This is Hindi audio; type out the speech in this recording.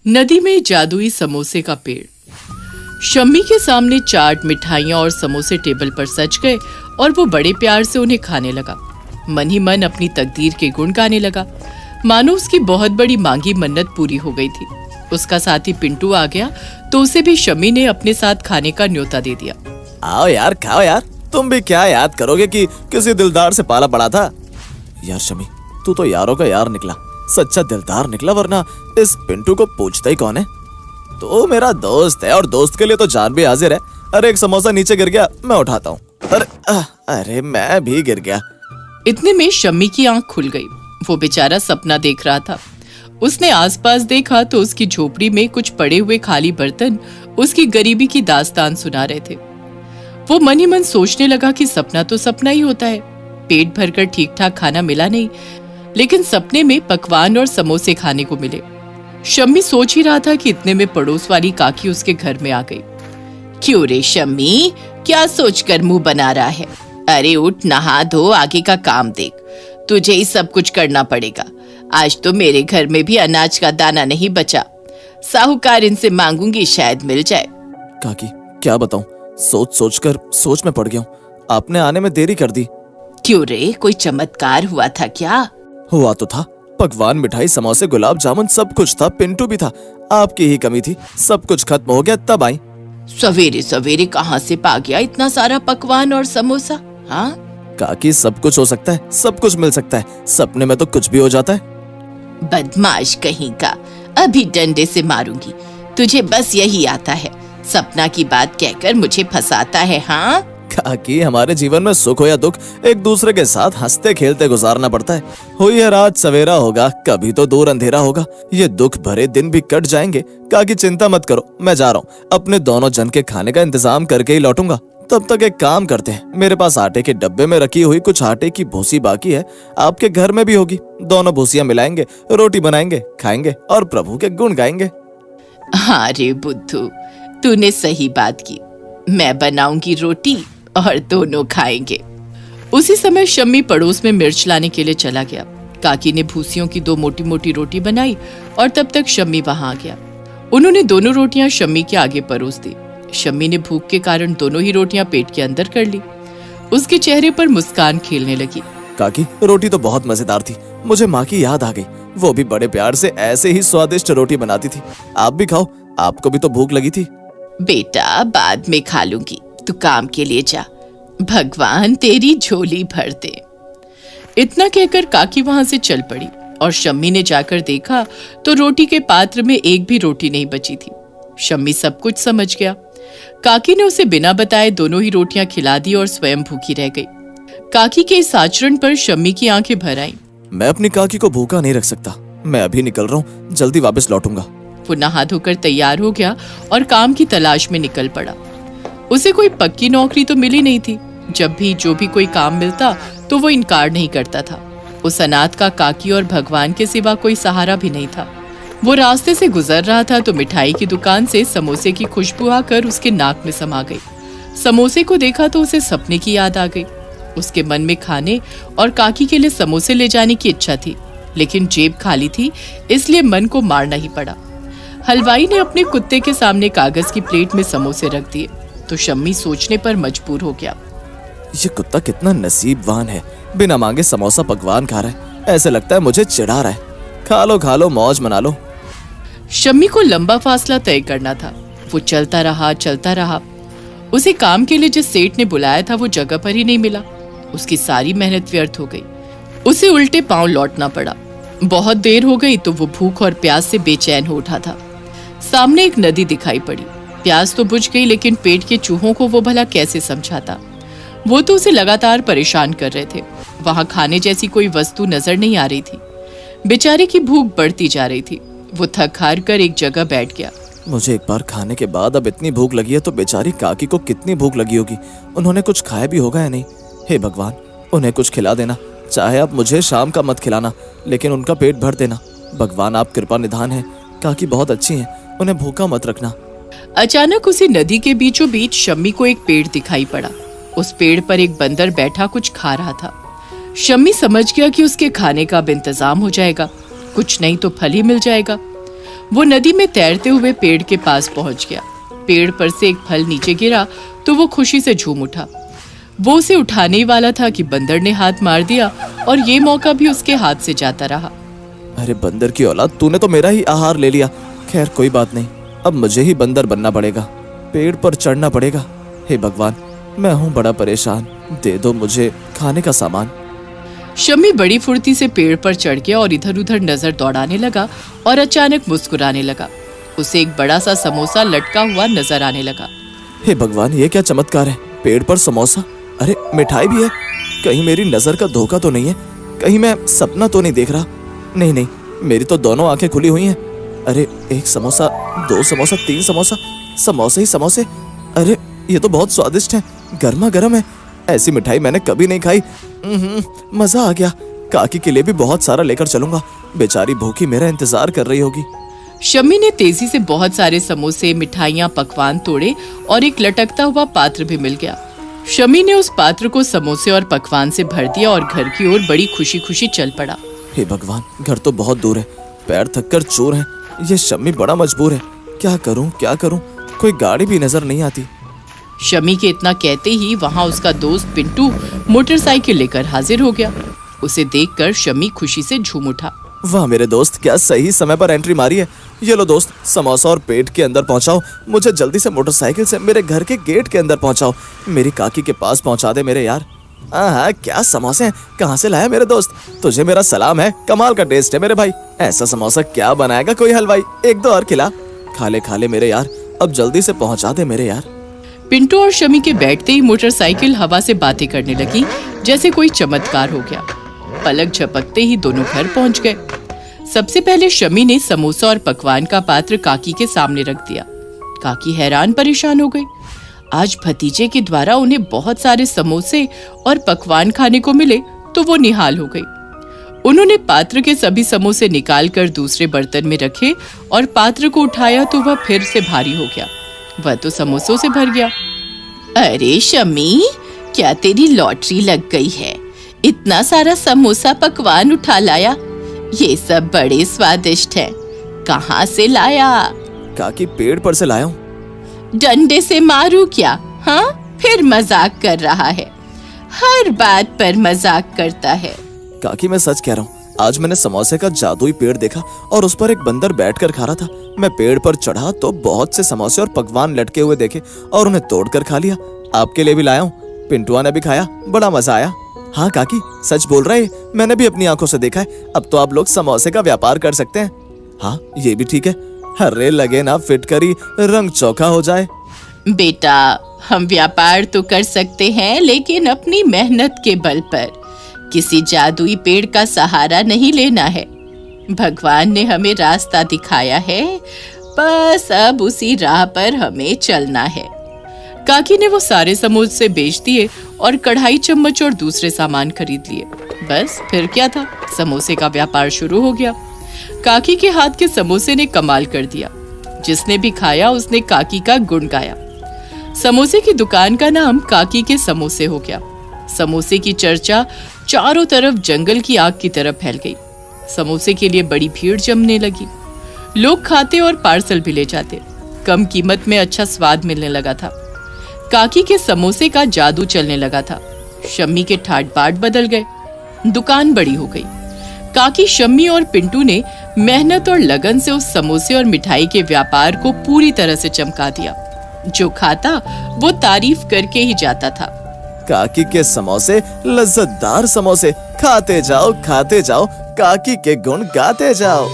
नदी में जादुई समोसे का पेड़। शम्मी के सामने चाट, मिठाइयाँ और समोसे टेबल पर सज गए और वो बड़े प्यार से उन्हें खाने लगा। मन ही मन अपनी तकदीर के गुण गाने लगा, मानो उसकी बहुत बड़ी मांगी मन्नत पूरी हो गई थी। उसका साथी पिंटू आ गया तो उसे भी शम्मी ने अपने साथ खाने का न्योता दे दिया। आओ यार, खाओ यार, तुम भी क्या याद करोगे कि किसी दिलदार से पाला पड़ा था। यार शम्मी, तू तो यारों का यार निकला, सच्चा दिलदार निकला, वरना इस पिंटू को पूछता ही कौन है। तो मेरा दोस्त है और दोस्त के लिए तो जान भी हाजिर है। अरे एक समोसा नीचे गिर गया, मैं उठाता हूँ। अरे मैं भी गिर गया। इतने में शम्मी की आंख खुल गई। वो बेचारा सपना देख रहा था। उसने आसपास देखा तो उसकी झोपड़ी में कुछ पड़े हुए खाली बर्तन उसकी गरीबी की दास्तान सुना रहे थे। वो मन ही मन सोचने लगा कि सपना तो सपना ही होता है। पेट भरकर ठीक ठाक खाना मिला नहीं, लेकिन सपने में पकवान और समोसे खाने को मिले। शम्मी सोच ही रहा था कि इतने में पड़ोस वाली काकी उसके घर में आ गई। क्यों रे शम्मी, क्या सोचकर मुंह बना रहा है? अरे उठ, नहा धो, आगे का काम देख। तुझे ही सब कुछ करना पड़ेगा। आज तो मेरे घर में भी अनाज का दाना नहीं बचा। साहूकार इनसे मांगूंगी, शायद मिल जाए। काकी क्या बताऊं, सोच में पड़ गया हूँ। आपने आने में देरी कर दी। क्यों रे, कोई चमत्कार हुआ था क्या? हुआ तो था, पकवान, मिठाई, समोसे, गुलाब जामुन सब कुछ था। पिंटू भी था, आपकी ही कमी थी। सब कुछ खत्म हो गया तब आई। सवेरे सवेरे कहाँ से पा गया इतना सारा पकवान और समोसा? हाँ काकी, सब कुछ हो सकता है, सब कुछ मिल सकता है। सपने में तो कुछ भी हो जाता है। बदमाश कहीं का, अभी डंडे से मारूंगी। तुझे बस यही आता है, सपना की बात कहकर मुझे फंसाता है। हाँ काकी, हमारे जीवन में सुख हो या दुख, एक दूसरे के साथ हंसते खेलते गुजारना पड़ता है। हुई है रात सवेरा होगा, कभी तो दूर अंधेरा होगा। ये दुख भरे दिन भी कट जाएंगे। काकी चिंता मत करो, मैं जा रहा हूँ। अपने दोनों जन के खाने का इंतजाम करके ही लौटूंगा। तब तक एक काम करते हैं, मेरे पास आटे के डब्बे में रखी हुई कुछ आटे की भूसी बाकी है, आपके घर में भी होगी। दोनों भूसियां मिलाएंगे, रोटी बनाएंगे, खाएंगे और प्रभु के गुण गाएंगे। हाँ रे बुद्धू, तूने सही बात की। मैं बनाऊंगी रोटी और दोनों खाएंगे। उसी समय शम्मी पड़ोस में मिर्च लाने के लिए चला गया। काकी ने भूसियों की 2 मोटी मोटी रोटी बनाई और तब तक शम्मी वहां आ गया। उन्होंने दोनों रोटियां शम्मी के आगे परोस दी। शम्मी ने भूख के कारण दोनों ही रोटियां पेट के अंदर कर ली। उसके चेहरे पर मुस्कान खेलने लगी। काकी, रोटी तो बहुत मजेदार थी। मुझे माँ की याद आ गई। वो भी बड़े प्यार से ऐसे ही स्वादिष्ट रोटी बनाती थी। आप भी खाओ, आपको भी तो भूख लगी थी। बेटा, बाद में खा लूंगी, तू काम के लिए जा। भगवान तेरी झोली भर दे। इतना कहकर काकी वहां से चल पड़ी और शम्मी ने जाकर देखा तो रोटी के पात्र में एक भी रोटी नहीं बची थी। शम्मी सब कुछ समझ गया। काकी ने उसे बिना बताए दोनों ही रोटियां खिला दी और स्वयं भूखी रह गई। काकी के इस आचरण पर शम्मी की आंखें भर आईं। मैं अपनी काकी को भूखा नहीं रख सकता। मैं अभी निकल रहा हूँ, जल्दी वापस लौटूंगा। वो नहा धोकर तैयार हो गया और काम की तलाश में निकल पड़ा। उसे कोई पक्की नौकरी तो मिली नहीं थी। जब भी जो भी कोई काम मिलता तो वो इनकार नहीं करता था। उस अनाथ का काकी और भगवान के सिवा कोई सहारा भी नहीं था। वो रास्ते से गुजर रहा था तो मिठाई की दुकान से समोसे की खुशबू आकर उसके नाक में समा गई। समोसे को देखा तो उसे सपने की याद आ गई। उसके मन में खाने और काकी के लिए समोसे ले जाने की इच्छा थी, लेकिन जेब खाली थी, इसलिए मन को मारना ही पड़ा। हलवाई ने अपने कुत्ते के सामने कागज की प्लेट में समोसे रख दिए तो शम्मी सोचने पर मजबूर हो गया। ये कुत्ता कितना नसीबवान है, बिना मांगे समोसा पकवान खा रहा है। ऐसे लगता है मुझे चिढ़ा रहा है। खा लो, मौज मना लो। शम्मी को लंबा फासला तय करना था। वो चलता रहा। उसे काम के लिए जिस सेठ ने बुलाया था वो जगह पर ही नहीं मिला। उसकी सारी मेहनत व्यर्थ हो गई। उसे उल्टे पांव लौटना पड़ा। बहुत देर हो गई तो वो भूख और प्यास से बेचैन हो उठा था। सामने एक नदी दिखाई पड़ी। प्यास तो बुझ गई, लेकिन पेट के चूहों को वो भला कैसे समझाता। वो तो उसे लगातार परेशान कर रहे थे। वहां खाने जैसी कोई वस्तु नजर नहीं आ रही थी। बेचारे की भूख बढ़ती जा रही थी। वो थक हार कर एक जगह बैठ गया। मुझे एक बार खाने के बाद अब इतनी भूख लगी है तो बेचारी काकी को कितनी भूख लगी होगी। उन्होंने कुछ खाया भी होगा या नहीं। हे भगवान, उन्हें कुछ खिला देना। चाहे आप मुझे शाम का मत खिलाना, लेकिन उनका पेट भर देना। भगवान, आप कृपा निधान हैं। काकी बहुत अच्छी हैं, उन्हें भूखा मत रखना। अचानक उसी नदी के बीचों बीच शम्मी को एक पेड़ दिखाई पड़ा। उस पेड़ पर एक बंदर बैठा कुछ खा रहा था। शम्मी समझ गया कि उसके खाने का अब इंतजाम हो जाएगा, कुछ नहीं तो फल ही मिल जाएगा। वो नदी में तैरते हुए पेड़ के पास पहुंच गया। पेड़ पर से एक फल नीचे गिरा तो वो खुशी से झूम उठा। वो उसे उठाने ही वाला था कि बंदर ने हाथ मार दिया और ये मौका भी उसके हाथ से जाता रहा। अरे बंदर की औलाद, तूने तो मेरा ही आहार ले लिया। खैर कोई बात नहीं, अब मुझे ही बंदर बनना पड़ेगा, पेड़ पर चढ़ना पड़ेगा। हे भगवान, मैं हूँ बड़ा परेशान, दे दो मुझे खाने का सामान। शम्मी बड़ी फुर्ती से पेड़ पर चढ़ गया और इधर उधर नजर दौड़ाने लगा और अचानक मुस्कुराने लगा। उसे एक बड़ा सा समोसा लटका हुआ नजर आने लगा। हे भगवान, ये क्या चमत्कार है, पेड़ पर समोसा, अरे मिठाई भी है। कहीं मेरी नजर का धोखा तो नहीं है, कहीं मैं सपना तो नहीं देख रहा। नहीं नहीं, मेरी तो दोनों आंखें खुली हुई हैं। अरे एक समोसा, दो समोसा, तीन समोसा, समोसे ही समोसे। अरे ये तो बहुत स्वादिष्ट है, गर्मा गर्म है। ऐसी मिठाई मैंने कभी नहीं खाई। मजा आ गया। काकी के लिए भी बहुत सारा लेकर चलूंगा, बेचारी भूखी मेरा इंतजार कर रही होगी। शम्मी ने तेजी से बहुत सारे समोसे, मिठाइयाँ, पकवान तोड़े और एक लटकता हुआ पात्र भी मिल गया। शम्मी ने उस पात्र को समोसे और पकवान से भर दिया और घर की ओर बड़ी खुशी खुशी चल पड़ा। हे भगवान, घर तो बहुत दूर है, पैर थक कर चूर है। ये शम्मी बड़ा मजबूर है, क्या करूं क्या करूं, कोई गाड़ी भी नजर नहीं आती। शम्मी के इतना कहते ही वहां उसका दोस्त पिंटू मोटरसाइकिल लेकर हाजिर हो गया। उसे देखकर शम्मी खुशी से झूम उठा। वाह मेरे दोस्त, क्या सही समय पर एंट्री मारी है। ये लो दोस्त, समोसा और पेट के अंदर पहुंचाओ, मुझे जल्दी से मोटरसाइकिल से मेरे घर के गेट के अंदर पहुंचाओ, मेरी काकी के पास पहुंचा दे मेरे यार। हाँ, क्या समोसे हैं, कहाँ से लाया मेरे दोस्त, तुझे मेरा सलाम है, कमाल का टेस्ट है मेरे भाई। ऐसा समोसा क्या बनाएगा कोई हलवाई, एक दो और खिला। खा ले मेरे यार, अब जल्दी से पहुंचा दे मेरे यार। पिंटू और शम्मी के बैठते ही मोटरसाइकिल हवा से बातें करने लगी, जैसे कोई चमत्कार हो गया। पलक झपकते ही दोनों घर पहुंच गए। सबसे पहले शम्मी ने समोसा और पकवान का पात्र काकी के सामने रख दिया। काकी हैरान परेशान हो गई। आज भतीजे के द्वारा उन्हें बहुत सारे समोसे और पकवान खाने को मिले तो वो निहाल हो गई। उन्होंने पात्र के सभी समोसे निकालकर दूसरे बर्तन में रखे और पात्र को उठाया तो वह फिर से भारी हो गया। वह तो समोसों से भर गया। अरे शम्मी, क्या तेरी लॉटरी लग गई है, इतना सारा समोसा पकवान उठा लाया। ये सब बड़े स्वादिष्ट हैं। कहाँ से लाया? काकी पेड़ पर से लाया हूँ। डंडे से मारू क्या? हाँ, फिर मजाक कर रहा है, हर बात पर मजाक करता है। काकी मैं सच कह रहा हूँ, आज मैंने समोसे का जादुई पेड़ देखा और उस पर एक बंदर बैठकर खा रहा था। मैं पेड़ पर चढ़ा तो बहुत से समोसे और पकवान लटके हुए देखे और उन्हें तोड़कर खा लिया। आपके लिए भी लाया हूँ, पिंटुआ ने भी खाया, बड़ा मजा आया। हाँ काकी, सच बोल रहे, मैंने भी अपनी आंखों से देखा है। अब तो आप लोग समोसे का व्यापार कर सकते हैं। हाँ ये भी ठीक है, हर्रे लगे ना फिटकरी, रंग चौखा हो जाए। बेटा, हम व्यापार तो कर सकते हैं, लेकिन अपनी मेहनत के बल पर। किसी जादुई पेड़ का सहारा नहीं लेना है। भगवान ने हमें रास्ता दिखाया है, बस अब उसी राह पर हमें चलना है। काकी ने वो सारे समोसे बेच दिए और कढ़ाई, चम्मच और दूसरे सामान खरीद लिए। बस फिर क्या था, समोसे का व्यापार शुरू हो गया। काकी के हाथ के समोसे ने कमाल कर दिया। जिसने भी खाया उसने काकी का गुण गाया। समोसे की दुकान का नाम काकी के समोसे हो गया। समोसे की चर्चा चारों तरफ जंगल की आग की तरह फैल गई। समोसे के लिए बड़ी भीड़ जमने लगी। लोग खाते और पार्सल भी ले जाते। कम कीमत में अच्छा स्वाद मिलने लगा था। काकी के समोसे का जादू चलने लगा था। शम्मी के ठाट बाट बदल गए। दुकान बड़ी हो गई। काकी, शम्मी और पिंटू ने मेहनत और लगन से उस समोसे और मिठाई के व्यापार को पूरी तरह से चमका दिया। जो खाता वो तारीफ करके ही जाता था। काकी के समोसे, लज्जतदार समोसे, खाते जाओ काकी के गुण गाते जाओ।